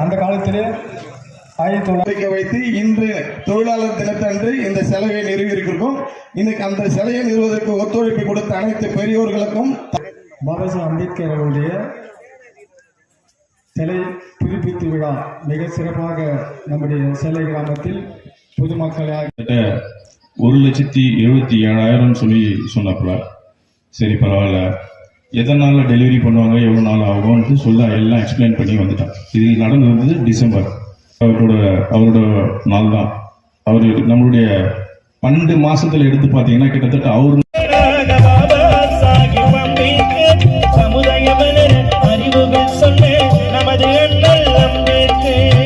அந்த காலத்திலே வைத்து இன்று தொழிலாளர் தினத்தன்று இந்த சிலையை நிறுவியிருக்கிறோம். இன்னைக்கு அந்த சிலையை நிறுவதற்கு ஒத்துழைப்பு கொடுத்த அனைத்து பெரியோர்களுக்கும் பாபா சாஹேப் அம்பேத்கர் அவருடைய சிலை புதுப்பித்து விழா மிக சிறப்பாக நம்முடைய சிலை கிராமத்தில் பொதுமக்களாக 1,77,000 சொல்லி சொன்னப்பல சரி பரவாயில்ல, எதனால டெலிவரி பண்ணுவாங்க, எவ்வளோ நாள் ஆகும்னு சொல்ல எல்லாம் எக்ஸ்பிளைன் பண்ணி வந்துட்டான். இது நடந்து வந்தது டிசம்பர். அவரோட நாள் தான். அவர் நம்மளுடைய 12 மாசத்துல எடுத்து பார்த்தீங்கன்னா கிட்டத்தட்ட அவரு